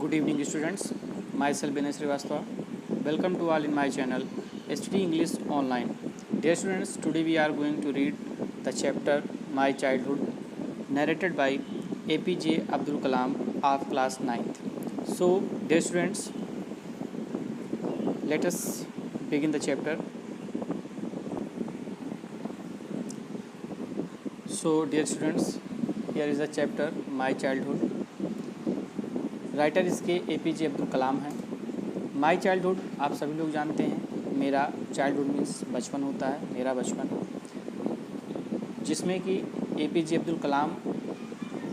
Good evening students, myself Binay Srivastava. Welcome to all in my channel Study English Online. Dear students, today we are going to read the chapter My Childhood narrated by APJ Abdul Kalam of class 9th. So dear students, let us begin the chapter. So dear students, here is the chapter My Childhood. Writer इसके APJ Abdul कलाम हैं। My childhood आप सभी लोग जानते हैं, मेरा childhood means बचपन होता है, मेरा बचपन, जिसमें कि APJ अब्दुल कलाम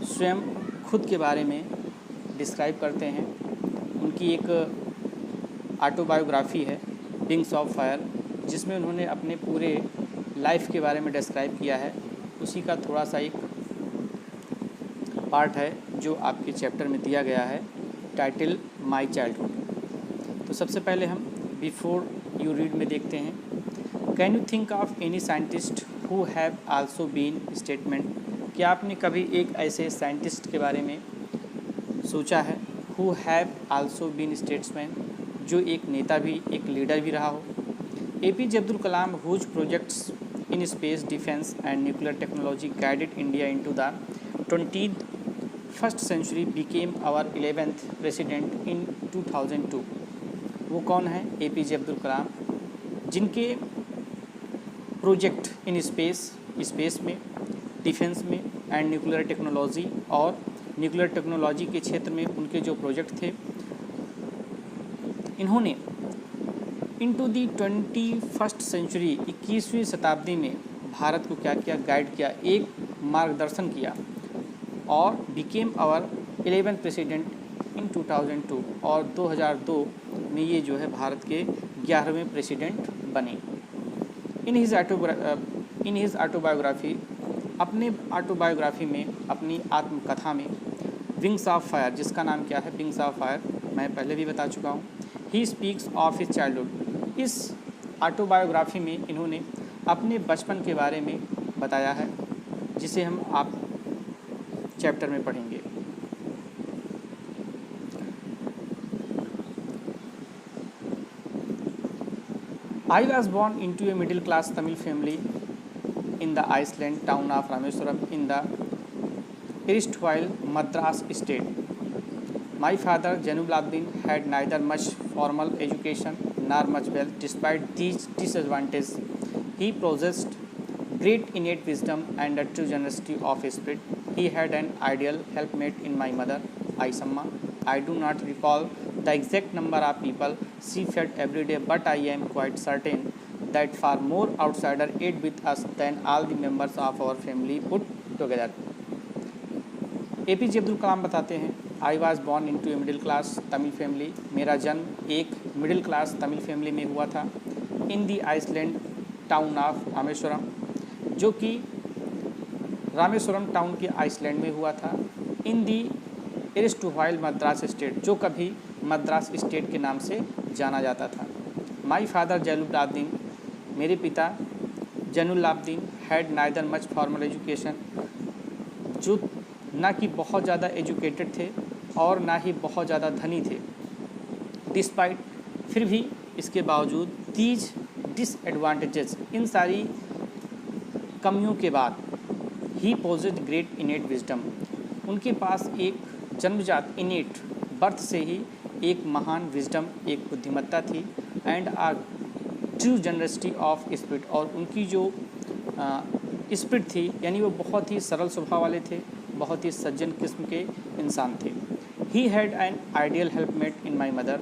स्वयं खुद के बारे में डिस्क्राइब करते हैं। उनकी एक ऑटोबायोग्राफी है विंग्स ऑफ फायर, जिसमें उन्होंने अपने पूरे लाइफ के बारे में डिस्क्राइब किया है। उसी का थोड़ा सा एक पार्ट है जो आपके चैप्टर में दिया गया है, टाइटल माई चाइल्डहुड। तो सबसे पहले हम बिफोर यू रीड में देखते हैं। Can you think of any scientist who have also been statement? क्या आपने कभी एक ऐसे साइंटिस्ट के बारे में सोचा है who have also been statesman, जो एक नेता भी, एक लीडर भी रहा हो? APJ Abdul Kalam whose projects in space defence and nuclear technology guided India into the 21st century became our 11th president in 2002। वो कौन है? APJ अब्दुल कलाम, जिनके प्रोजेक्ट इन स्पेस में, डिफेंस में एंड न्यूक्लियर टेक्नोलॉजी, और न्यूक्लियर टेक्नोलॉजी के क्षेत्र में उनके जो प्रोजेक्ट थे, इन्होंने इनटू दी 21st सेंचुरी 21वीं शताब्दी में भारत को क्या किया? गाइड किया, एक मार्गदर्शन किया, और became our 11th president in 2002, और 2002 में ये जो है भारत के 11वें प्रेसिडेंट बने। इन हिज ऑटोबायोग्राफी, अपने ऑटोबायोग्राफी में, अपनी आत्मकथा में, विंग्स ऑफ फायर, जिसका नाम क्या है? विंग्स ऑफ फायर, मैं पहले भी बता चुका हूँ। He speaks of his childhood. इस ऑटोबायोग्राफी में इन्होंने अपने बचपन के बारे में बताया है, जिसे हम आप चैप्टर में पढ़ेंगे। I was born into a middle class Tamil family in the Iceland town of Rameswaram in the erstwhile Madras state. My father Januladdin had neither much formal education nor much wealth. Despite these disadvantages, he possessed great innate wisdom and a true generosity of spirit. He had an ideal helpmate in my mother, Aisamma. I do not recall the exact number of people she fed every day, but I am quite certain that far more outsiders ate with us than all the members of our family put together. APJ Abdul कलाम बताते हैं, I was born into a middle class Tamil family. मेरा जन्म एक middle class Tamil family में हुआ था। इन दी Iceland town of Rameswaram, जो कि रामेश्वरम टाउन के आइसलैंड में हुआ था। इन दी एरिस्टोवाइल मद्रास स्टेट, जो कभी मद्रास स्टेट के नाम से जाना जाता था। माई फादर जैनुलाब्दीन, मेरे पिता Jainulabdeen, had neither much formal education, जो ना कि बहुत ज़्यादा एजुकेटेड थे और ना ही बहुत ज़्यादा धनी थे। डिस्पाइट, फिर भी इसके बावजूद, दीज डिसएडवांटेजेस, इन सारी कमियों के बाद, ही पोजेड ग्रेट इनेट विजडम, उनके पास एक जन्मजात इनेट, बर्थ से ही एक महान विजडम, एक बुद्धिमत्ता थी, and a true generosity of spirit, और उनकी जो स्पिरिट थी, यानी वो बहुत ही सरल स्वभाव वाले थे, बहुत ही सज्जन किस्म के इंसान थे। He had an ideal helpmate in my mother,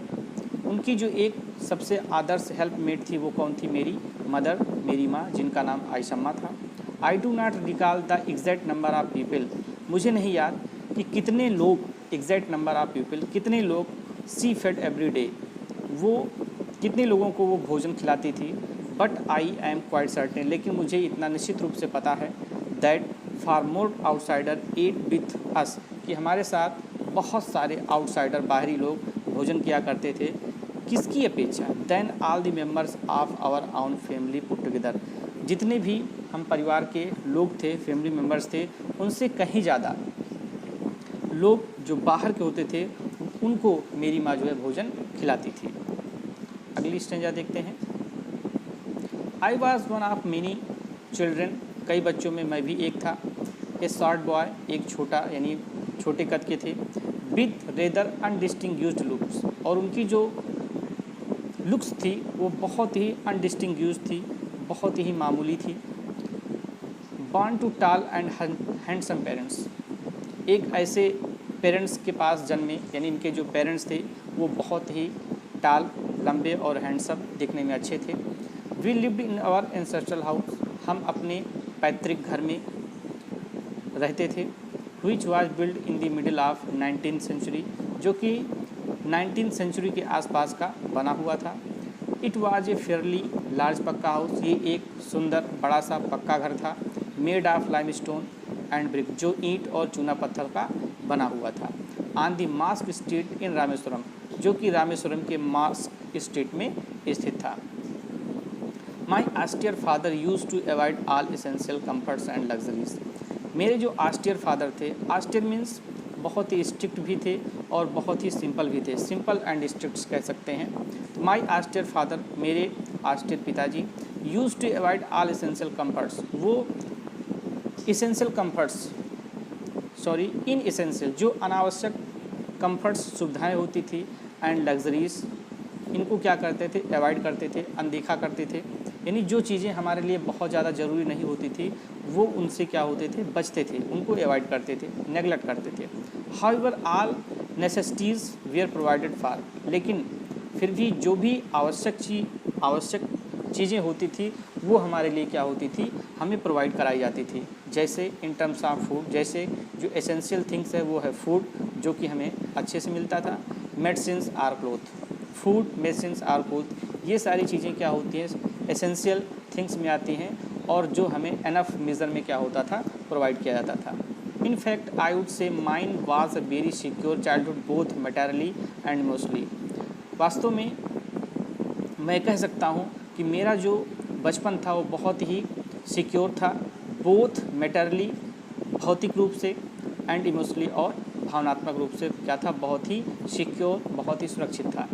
उनकी जो एक सबसे आदर्श हेल्पमेट थी वो कौन थी? मेरी मदर, मेरी माँ, जिनका नाम आइशम्मा था। I do not recall the exact number of people, मुझे नहीं याद कि कितने लोग, एग्जैक्ट नंबर ऑफ पीपल, कितने लोग सी फेड एवरी डे, वो कितने लोगों को वो भोजन खिलाती थी। But I am quite certain, लेकिन मुझे इतना निश्चित रूप से पता है, that far more outsider ate with us, कि हमारे साथ बहुत सारे आउटसाइडर, बाहरी लोग भोजन किया करते थे। किसकी अपेक्षा? Than all the members of our own family put together, जितने भी हम परिवार के लोग थे, फैमिली मेम्बर्स थे, उनसे कहीं ज़्यादा लोग जो बाहर के होते थे उनको मेरी माँ जो है भोजन खिलाती थी। अगली स्टेंजा देखते हैं। I was one of many children, कई बच्चों में मैं भी एक था। ए शॉर्ट बॉय, एक छोटा यानी छोटे कद के थे। विथ रेदर अनडिस्टिंग्यूज्ड लुक्स, और उनकी जो लुक्स थी वो बहुत ही अनडिस्टिंग्यूज्ड थी, बहुत ही मामूली थी। Born to tall and handsome parents, एक ऐसे पेरेंट्स के पास जन्मे, यानी इनके जो पेरेंट्स थे वो बहुत ही टाल, लंबे और हैंडसम, दिखने में अच्छे थे। We lived in our ancestral house, हम अपने पैतृक घर में रहते थे। Which was build in the middle of 19th century, जो कि 19th सेंचुरी के आसपास का बना हुआ था। It was a fairly large पक्का हाउस, ये एक सुंदर बड़ा सा पक्का घर था। Made of limestone and brick, जो ईंट और चूना पत्थर का बना हुआ था। On the mosque street in Rameswaram, जो कि रामेश्वरम के मास्क स्ट्रीट में स्थित था। My austere father used to avoid all essential comforts and luxuries, मेरे जो आस्टियर फादर थे, आस्टियर मीन्स बहुत ही स्ट्रिक्ट भी थे और बहुत ही सिंपल भी थे, सिंपल एंड स्ट्रिक्ट कह सकते हैं। तो माई आस्टियर फादर, मेरे आस्टियर पिताजी, used to avoid all essential comforts, वो इसेंशियल कम्फर्ट्स इन एसेंशियल, जो अनावश्यक कम्फर्ट्स सुविधाएं होती थी, एंड लग्जरीज, इनको क्या करते थे, अवॉइड करते थे, अनदेखा करते थे। यानी जो चीज़ें हमारे लिए बहुत ज़्यादा ज़रूरी नहीं होती थी वो उनसे क्या होते थे, बचते थे, उनको अवॉइड करते थे, नेगलेक्ट करते थे। However all necessities were provided for, लेकिन फिर भी जो भी आवश्यक चीज़ें होती थी वो हमारे लिए क्या होती थी, हमें प्रोवाइड कराई जाती थी। जैसे इन टर्म्स ऑफ फूड, जैसे जो एसेंशियल थिंग्स है वो है फूड, जो कि हमें अच्छे से मिलता था। Medicines or cloth, food, medicines or cloth, ये सारी चीज़ें क्या होती हैं, एसेंशियल थिंग्स में आती हैं, और जो हमें एनफ मेज़र में क्या होता था, प्रोवाइड किया जाता था। In fact I would say mine was a very secure childhood both materially and emotionally, वास्तव में मैं कह सकता हूँ कि मेरा जो बचपन था वो बहुत ही सिक्योर था, बोथ मैटरली भौतिक रूप से, एंड इमोशनली और भावनात्मक रूप से क्या था, बहुत ही सिक्योर, बहुत ही सुरक्षित था।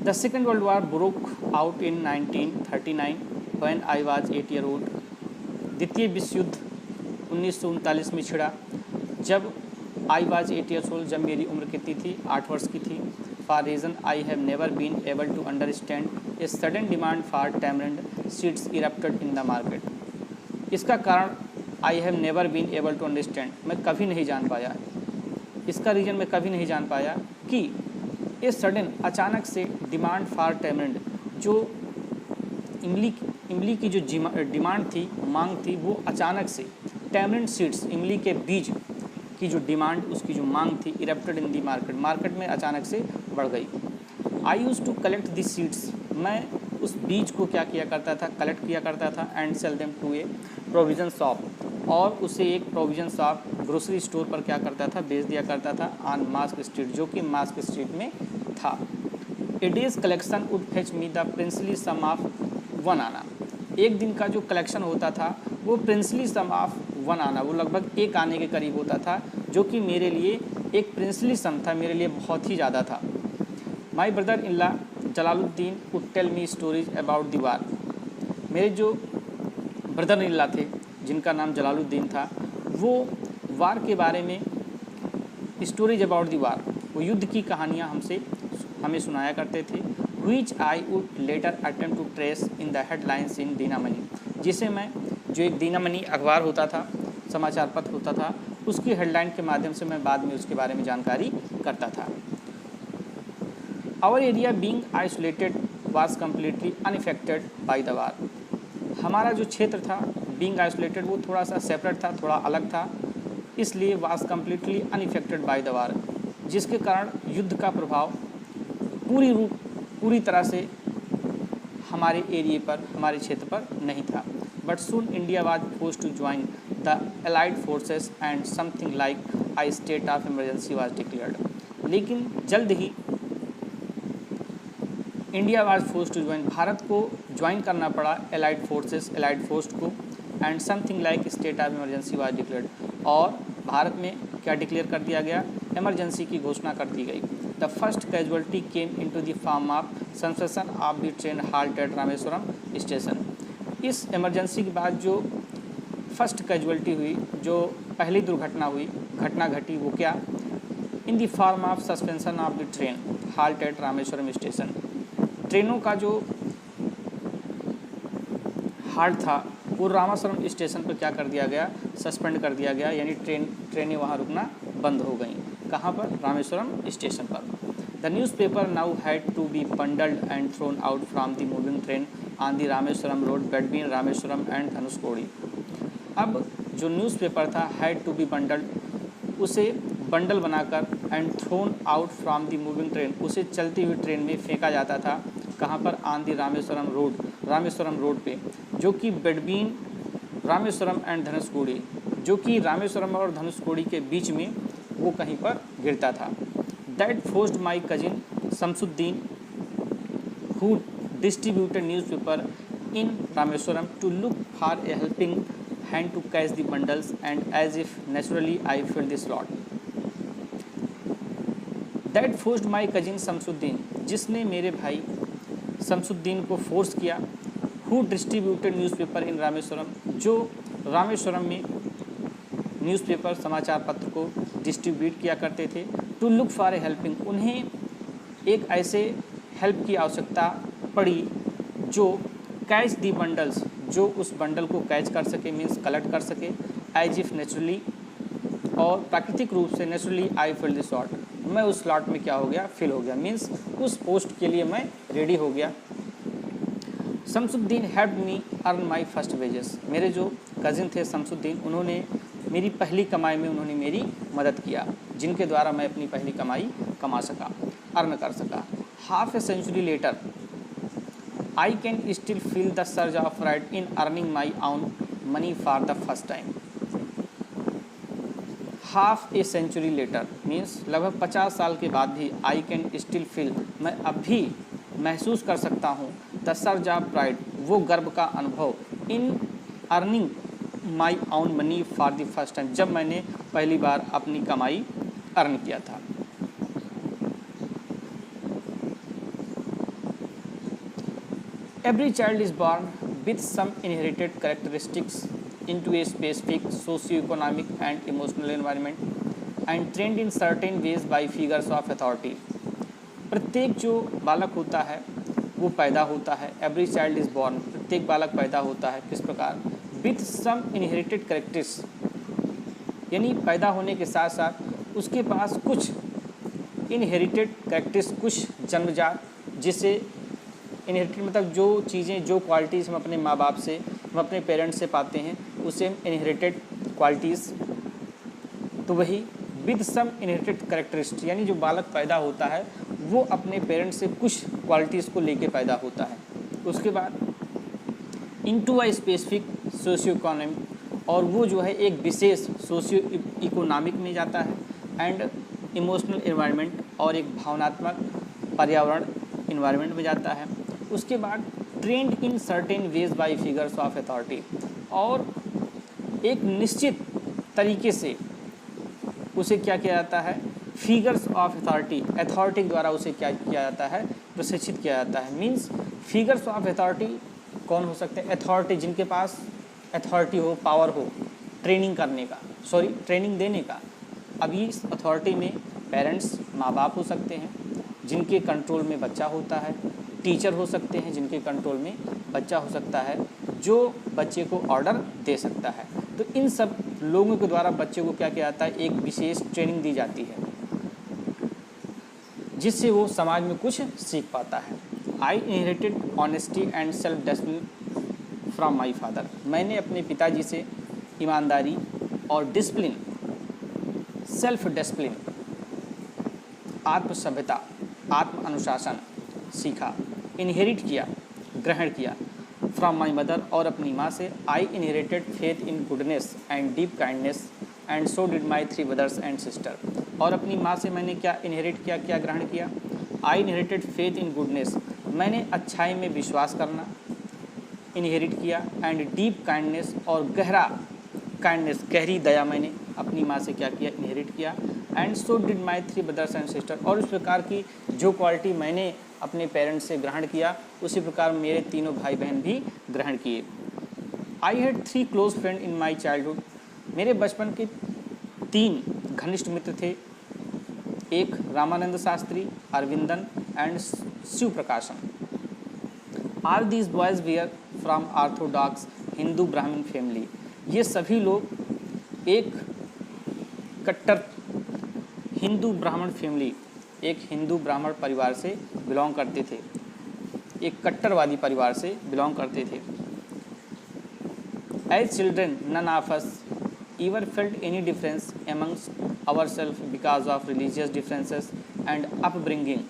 The Second World War broke out in 1939 when I was 8 year old. द्वितीय विश्व युद्ध 1939 में छिड़ा जब I was 8 years old, जब मेरी उम्र कितनी थी, 8 वर्ष की थी। For reason I have never been able to understand, a sudden demand for tamarind seeds erupted in the market. इसका कारण I have never been able to understand, मैं कभी नहीं जान पाया, इसका रीज़न मैं कभी नहीं जान पाया कि ये सडन, अचानक से, डिमांड फॉर टैमरिंड, जो इमली की जो डिमांड थी, मांग थी, वो अचानक से टैमरिंड सीड्स, इमली के बीज की जो डिमांड, उसकी जो मांग थी, इरप्टेड इन दी मार्केट में अचानक से बढ़ गई। I used to collect the seeds, मैं उस बीज को क्या किया करता था, कलेक्ट किया करता था, and sell them to a provision shop, और उसे एक प्रोविज़न शॉप, ग्रोसरी स्टोर पर क्या करता था, बेच दिया करता था, ऑन मास्क स्ट्रीट, जो कि मास्क स्ट्रीट में था। A day's collection would fetch me the princely sum of 1 anna, एक दिन का जो कलेक्शन होता था वो प्रिंसली सम ऑफ 1 आना, वो लगभग 1 आने के करीब होता था, जो कि मेरे लिए एक प्रिंसली सम था, मेरे लिए बहुत ही ज़्यादा था। My brother in law Jalaluddin would tell me stories about the war, मेरे जो ब्रदर इन लॉ थे जिनका नाम जलालुद्दीन था, वो वार के बारे में, स्टोरीज अबाउट द वार, वो युद्ध की कहानियाँ हमें सुनाया करते थे। Which I would later attempt to trace in the headlines in Dinamani, जिसे मैं, जो एक दीनामणि अखबार होता था, समाचार पत्र होता था, उसकी हेडलाइन के माध्यम से मैं बाद में उसके बारे में जानकारी करता था। Our area being isolated was completely unaffected by the war, हमारा जो क्षेत्र था बीइंग आइसोलेटेड, वो थोड़ा सा सेपरेट था, थोड़ा अलग था, इसलिए was completely unaffected by the वार, जिसके कारण युद्ध का प्रभाव पूरी तरह से हमारे एरिए पर, हमारे क्षेत्र पर नहीं था। But soon India was forced to join the allied forces and something like a state of emergency was declared, लेकिन जल्द ही India was force to join, Bharat को ज्वाइन करना पड़ा एलाइड फोर्स को, and something like state of emergency was declared, और भारत में क्या डिक्लेयर कर दिया गया, इमरजेंसी की घोषणा कर दी गई। The first casualty came into the form of suspension of the train halt at Rameswaram station. इस इमरजेंसी के बाद जो फर्स्ट कैजुअलिटी हुई, जो पहली दुर्घटना हुई, घटना घटी, वो क्या, in the form of suspension of the train halt at Rameswaram station. ट्रेनों का जो हाल्ट था वो रामेश्वरम स्टेशन पर क्या कर दिया गया, सस्पेंड कर दिया गया, यानी ट्रेनें वहाँ रुकना बंद हो गई। कहाँ पर, रामेश्वरम स्टेशन पर। The newspaper now had to be bundled and thrown out from the moving train on the Rameswaram road between Rameswaram and Dhanushkodi. अब जो न्यूज़पेपर था हैड टू बी बंडल्ड, उसे बंडल बनाकर and thrown out from the moving train, उसे चलती हुई train में फेंका जाता था। कहाँ पर, on the Rameswaram road, Rameswaram road पे, जो कि बिटवीन रामेश्वरम एंड धनुषकोडी, जो कि रामेश्वरम और धनुषकोडी के बीच में वो कहीं पर गिरता था। That forced my cousin Shamsuddin who distributed newspaper in Rameswaram to look for a helping hand to catch the bundles and as if naturally I fill the slot. That forced my cousin Shamsuddin, जिसने मेरे भाई शमसुद्दीन को फोर्स किया, who distributed newspaper in Rameswaram, जो रामेश्वरम में newspaper समाचार पत्र को डिस्ट्रीब्यूट किया करते थे, to look for a helping, उन्हें एक ऐसे हेल्प की आवश्यकता पड़ी जो कैच दी बंडल्स, जो उस बंडल को कैच कर सके, मीन्स कलेक्ट कर सके, एज इफ नेचुरली, और प्राकृतिक रूप से, naturally I fill the slot, मैं उस स्लॉट में क्या हो गया, फिल हो गया, मीन्स उस पोस्ट के लिए मैं रेडी हो गया। Shamsuddin help me earn my first wages, मेरे जो कज़िन थे शमसुद्दीन, उन्होंने मेरी पहली कमाई में उन्होंने मेरी मदद किया, जिनके द्वारा मैं अपनी पहली कमाई कमा सका, अर्न कर सका। Half a century later I can still feel the surge of pride in earning my own money for the first time. Half a century later means लगभग 50 साल के बाद भी, आई कैन स्टिल फील, मैं अब भी महसूस कर सकता हूँ, द सर्ज ऑफ प्राइड, वो गर्व का अनुभव, in earning my own money for the first time, जब मैंने पहली बार अपनी कमाई अर्न किया था। Every child is born with some inherited characteristics into a specific socio-economic and emotional environment and trained in certain ways by figures of authority। प्रत्येक जो बालक होता है वो पैदा होता है, एवरी चाइल्ड इज़ बॉर्न, प्रत्येक बालक पैदा होता है किस प्रकार, विथ सम इनहेरिटेड कैरेक्टर्स, यानी पैदा होने के साथ साथ उसके पास कुछ इनहेरिटेड कैरेक्टर्स, कुछ जन्मजात, जिसे इनहेरिटेड मतलब जो चीज़ें, जो क्वालिटीज़ हम अपने माँ बाप से, हम अपने पेरेंट्स से पाते हैं, उसे इनहेरिटेड क्वालिटीज़, तो वही विद सम इनहेरिटेड कैरेक्टरिस्टिक, यानी जो बालक पैदा होता है वो अपने पेरेंट्स से कुछ क्वालिटीज़ को लेके पैदा होता है। उसके बाद into a specific socio economic, और वो जो है एक विशेष सोशियो इकोनॉमिक में जाता है, एंड इमोशनल एनवायरनमेंट, और एक भावनात्मक पर्यावरण इन्वायरमेंट में जाता है। उसके बाद trend in certain veg bye figures of authority, और एक निश्चित तरीके से उसे क्या किया जाता है, फिगर्स ऑफ अथॉरिटी, अथॉरिटी द्वारा उसे क्या किया जाता है, प्रशिक्षित किया जाता है। मीन्स फिगर्स ऑफ अथॉरिटी कौन हो सकते हैं, अथॉरिटी, जिनके पास अथॉरिटी हो, पावर हो ट्रेनिंग करने का, ट्रेनिंग देने का। अब इस अथॉरिटी में पेरेंट्स, माँ बाप हो सकते हैं जिनके कंट्रोल में बच्चा होता है, टीचर हो सकते हैं जिनके कंट्रोल में बच्चा हो सकता है, जो बच्चे को ऑर्डर दे सकता है। तो इन सब लोगों के द्वारा बच्चे को क्या किया जाता है, एक विशेष ट्रेनिंग दी जाती है जिससे वो समाज में कुछ सीख पाता है। आई inherited honesty and self discipline from my father, मैंने अपने पिताजी से ईमानदारी और डिसिप्लिन, सेल्फ डिसिप्लिन, आत्म सभ्यता, आत्म अनुशासन सीखा, इनहेरिट किया, ग्रहण किया, फ्रॉम माई मदर, और अपनी माँ से। आई inherited faith in goodness and deep kindness and so did my 3 brothers and sister, और अपनी माँ से मैंने क्या इनहेरिट किया, क्या ग्रहण किया, आई इनहेरिटेड फेथ इन गुडनेस, मैंने अच्छाई में विश्वास करना इनहेरिट किया। एंड डीप काइंडनेस, और गहरा काइंडनेस, गहरी दया मैंने अपनी माँ से क्या किया, इनहेरिट किया। And so did my 3 brothers and sister, और इस प्रकार की जो क्वालिटी मैंने अपने पेरेंट्स से ग्रहण किया उसी प्रकार मेरे तीनों भाई बहन भी ग्रहण किए। I had 3 close friend in my childhood, मेरे बचपन के 3 घनिष्ठ मित्र थे। एक Ramanand Shastri, Aravindan and Shiva Prakashan. All these boys were from orthodox Hindu Brahmin family, ये सभी लोग एक कट्टर हिंदू ब्राह्मण फैमिली, एक हिंदू ब्राह्मण परिवार से बिलोंग करते थे, एक कट्टरवादी परिवार से बिलोंग करते थे। As children none of us ever felt any difference amongst ourselves because of religious differences and upbringing.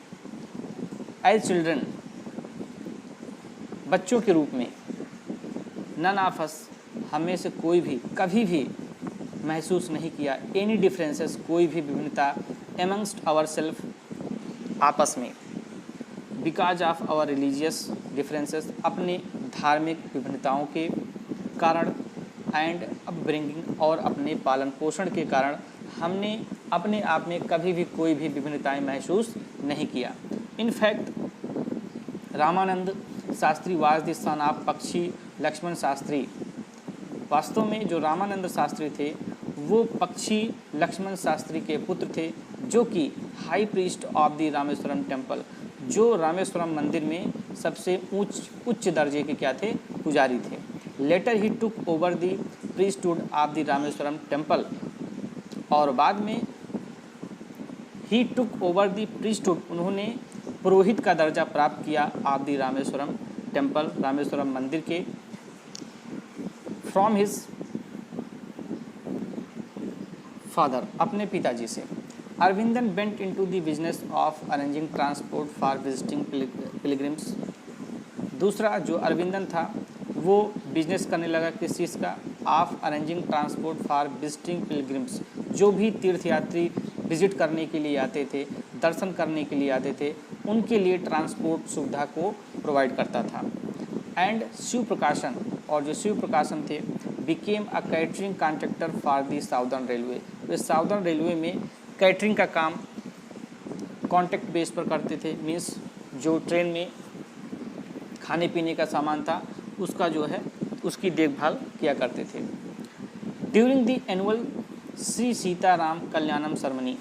As children, बच्चों के रूप में, none of us, हमें से कोई भी कभी भी महसूस नहीं किया any differences, कोई भी विभिन्नता amongst ourselves, आपस में, because of our religious differences, अपने धार्मिक विभिन्नताओं के कारण, एंड अपब्रिंगिंग, और अपने पालन पोषण के कारण हमने अपने आप में कभी भी कोई भी विभिन्नताएं महसूस नहीं किया। In fact Ramanand Shastri was the son of पक्षी लक्ष्मण शास्त्री, वास्तव में जो रामानंद शास्त्री थे वो पक्षी लक्ष्मण शास्त्री के पुत्र थे, जो कि high priest of the Rameswaram temple, जो रामेश्वरम मंदिर में सबसे उच्च दर्जे के क्या थे, पुजारी थे। Later he took over the priesthood of the Rameswaram temple, और बाद में ही टुक ओवर द प्रीस्टहुड, उन्होंने पुरोहित का दर्जा प्राप्त किया of the Rameswaram temple, Rameswaram मंदिर के, फ्रॉम हिज फादर, अपने पिताजी से। Aravindan went into the business of arranging transport for visiting pilgrims, दूसरा जो अरविंदन था वो बिजनेस करने लगा किस चीज़ का, of arranging transport for visiting pilgrims, जो भी तीर्थयात्री विजिट करने के लिए आते थे, दर्शन करने के लिए आते थे, उनके लिए ट्रांसपोर्ट सुविधा को प्रोवाइड करता था। एंड शिव प्रकाशन, और जो शिव प्रकाशन थे, became a catering contractor for the southern railway, way southern railway में कैटरिंग का काम कॉन्ट्रैक्ट बेस पर करते थे, मीन्स जो ट्रेन में खाने पीने का सामान था उसका जो है उसकी देखभाल किया करते थे। During the annual Shri Sitaram Kalyanam ceremony,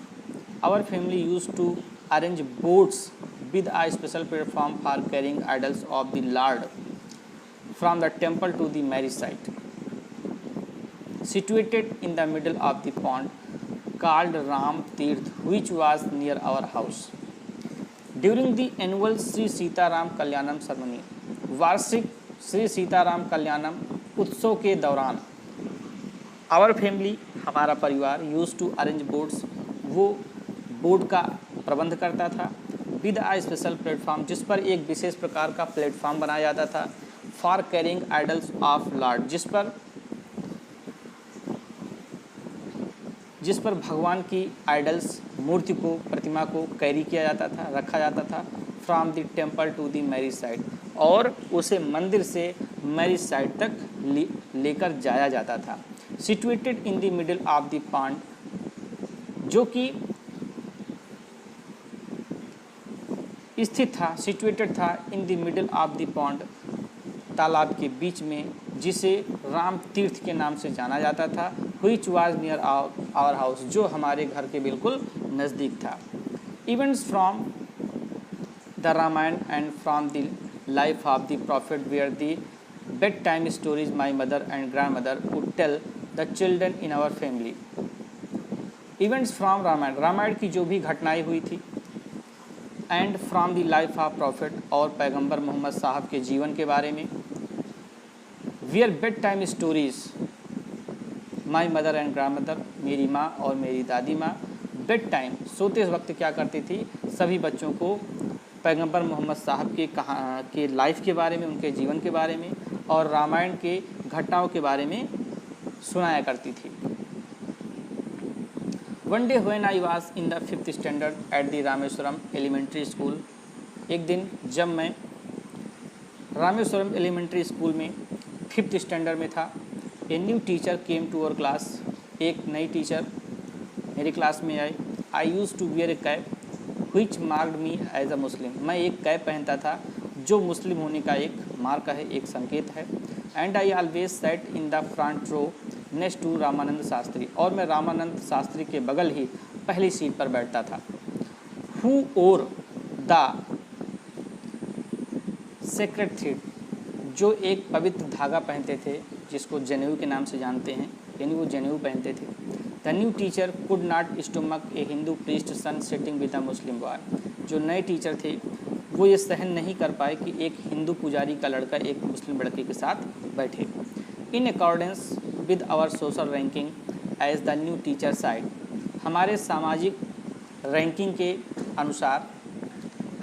our family used to arrange boats with a special platform for carrying idols of the lord from the temple to the marriage site, situated in the middle of the pond called Ram Tirth, which was near our house. During the annual Sri Sitaram Kalyanam ceremony, वार्षिक श्री सीताराम कल्याणम उत्सव के दौरान, our family, हमारा परिवार, use to arrange boats, वो boat का प्रबंध करता था, विद आ स्पेशल प्लेटफॉर्म, जिस पर एक विशेष प्रकार का प्लेटफॉर्म बनाया जाता था, for carrying idols of Lord, जिस पर भगवान की आइडल्स, मूर्ति को, प्रतिमा को कैरी किया जाता था, रखा जाता था, from the temple to the marriage site, और उसे मंदिर से मैरिज साइट तक लेकर जाया जाता था। Situated in the middle of the pond, जो कि स्थित था, सिचुएटेड था इन the middle of the pond, तालाब के बीच में, जिसे राम तीर्थ के नाम से जाना जाता था, which was near our house, जो हमारे घर के बिल्कुल नज़दीक था। Events from the Ramayana and from the life of the prophet were the bedtime stories my mother and grandmother would tell the children in our family. Events from Ramayan, Ramayan की जो भी घटनाएं हुई थी, and from the life of prophet, और पैगंबर Muhammad साहब के जीवन के बारे में, were bedtime stories my mother and grandmother, मेरी माँ और मेरी दादी माँ बेड टाइम, सोते वक्त क्या करती थी, सभी बच्चों को पैगंबर मोहम्मद साहब के लाइफ के बारे में, उनके जीवन के बारे में और रामायण के घटनाओं के बारे में सुनाया करती थी। One day when I was in the 5th standard at the Rameswaram elementary school, एक दिन जब मैं रामेश्वरम एलिमेंट्री स्कूल में 5th स्टैंडर्ड में था। A new teacher came to our class, एक नई टीचर मेरी क्लास में आई। I used to wear a cap which marked me as a Muslim, मैं एक कैप पहनता था जो मुस्लिम होने का एक मार्क है, एक संकेत है। And I always sat in the front row next to Ramanand Shastri, और मैं रामानंद शास्त्री के बगल ही पहली सीट पर बैठता था। Who wore the sacred thread, जो एक पवित्र धागा पहनते थे जिसको जनेऊ के नाम से जानते हैं, यानी वो जनेऊ पहनते थे। The new teacher could not stomach a Hindu priest son sitting with a Muslim boy, जो नए टीचर थे वो ये सहन नहीं कर पाए कि एक हिंदू पुजारी का लड़का एक मुस्लिम लड़के के साथ बैठे। In accordance with our social ranking as the new teacher side, हमारे सामाजिक रैंकिंग के अनुसार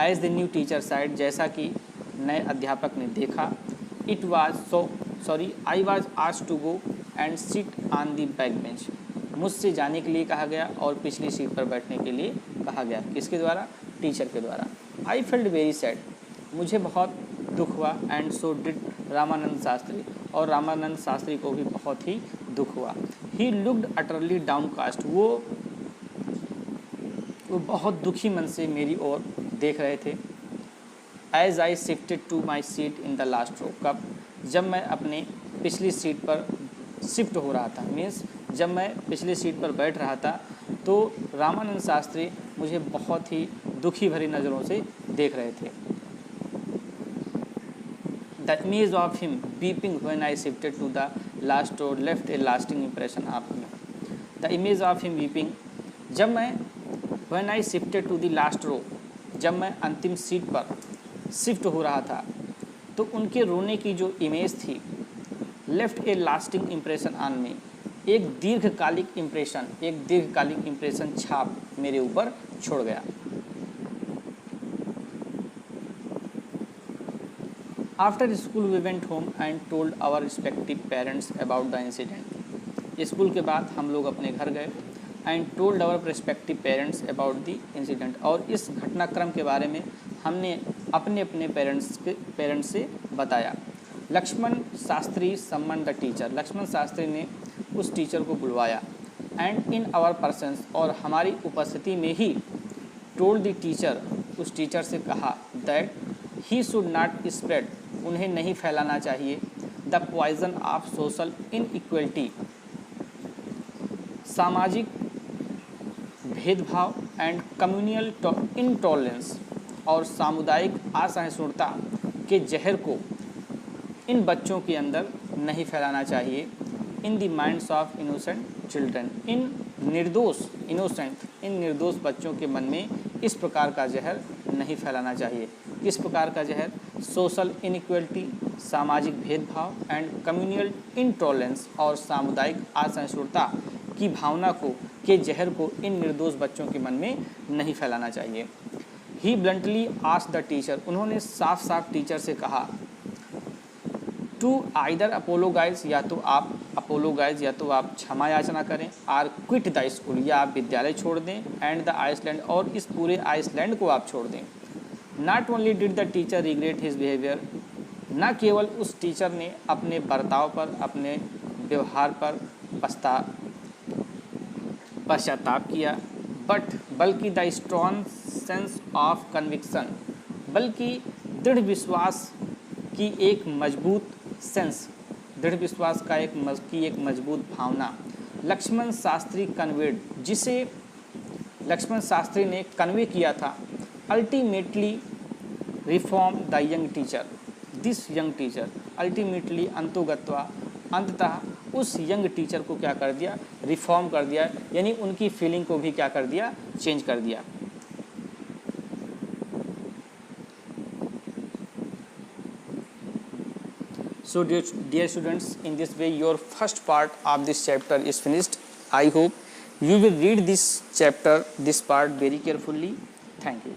as the new teacher side, जैसा कि नए अध्यापक ने देखा। It was I was asked to go and sit on the back bench, मुझसे जाने के लिए कहा गया और पिछली सीट पर बैठने के लिए कहा गया। किसके द्वारा? टीचर के द्वारा। आई फेल्ट वेरी सैड, मुझे बहुत दुख हुआ। And so did Ramanand Shastri, और रामानंद शास्त्री को भी बहुत ही दुख हुआ। ही लुक्ड अटरली डाउनकास्ट, वो बहुत दुखी मन से मेरी ओर देख रहे थे। As I shifted to my seat in the last row, कब? जब मैं अपने पिछली सीट पर शिफ्ट हो रहा था, मीन्स जब मैं पिछली सीट पर बैठ रहा था, तो रामानंद शास्त्री मुझे बहुत ही दुखी भरी नज़रों से देख रहे थे। The image of him weeping when I shifted to the last row left a lasting impression of me. The image of him weeping, जब मैं when I shifted to the last row, जब मैं अंतिम सीट पर shift हो रहा था, तो उनके रोने की जो इमेज थी, left a lasting impression on me, एक दीर्घकालिक इम्प्रेशन छाप मेरे ऊपर छोड़ गया। After school we went home and told our respective parents about the incident. School के बाद हम लोग अपने घर गए and told our respective parents about the incident, और इस घटनाक्रम के बारे में हमने अपने अपने पेरेंट्स से बताया। लक्ष्मण शास्त्री सम्मन द टीचर, लक्ष्मण शास्त्री ने उस टीचर को बुलवाया। एंड इन आवर पर्सन्स, और हमारी उपस्थिति में ही टोल्ड द टीचर, उस टीचर से कहा that he should not spread, उन्हें नहीं फैलाना चाहिए, the poison of social inequality, सामाजिक भेदभाव एंड कम्युनल इंटॉलरेंस, और सामुदायिक असहिष्णुता के जहर को इन बच्चों के अंदर नहीं फैलाना चाहिए। In the minds of innocent children, इन निर्दोष बच्चों के मन में इस प्रकार का जहर नहीं फैलाना चाहिए। किस प्रकार का जहर? सोशल इनइक्वलिटी, सामाजिक भेदभाव एंड कम्युनल इंटॉलरेंस, और सामुदायिक असहिष्णुता की भावना को, के जहर को इन निर्दोष बच्चों के मन में नहीं फैलाना चाहिए। ही ब्लंटली आस्क्ड द टीचर, उन्होंने साफ साफ टीचर से कहा टू आइदर अपोलोगाइज, या तो आप अपोलोगाइज, या तो आप क्षमा याचना करें, आर क्विट द स्कूल, या आप विद्यालय छोड़ दें, एंड द आइसलैंड, और इस पूरे आइसलैंड को आप छोड़ दें। Not only did the teacher regret his behaviour, न केवल उस टीचर ने अपने बर्ताव पर, अपने व्यवहार पर पश्चाताप किया, बल्कि the strong sense of conviction, बल्कि दृढ़ विश्वास की एक मजबूत सेंस, दृढ़ विश्वास का एक मजबूत भावना, लक्ष्मण शास्त्री कन्वेड, जिसे लक्ष्मण शास्त्री ने कन्वे किया था, ultimately reform the young teacher, this young teacher, ultimately अंतोगत्वा, अंततः उस यंग टीचर को क्या कर दिया? रिफॉर्म कर दिया, यानी उनकी फीलिंग को भी क्या कर दिया? चेंज कर दिया। So dear students, in this way your first part of this chapter is finished. I hope you will read this chapter, this part very carefully. Thank you.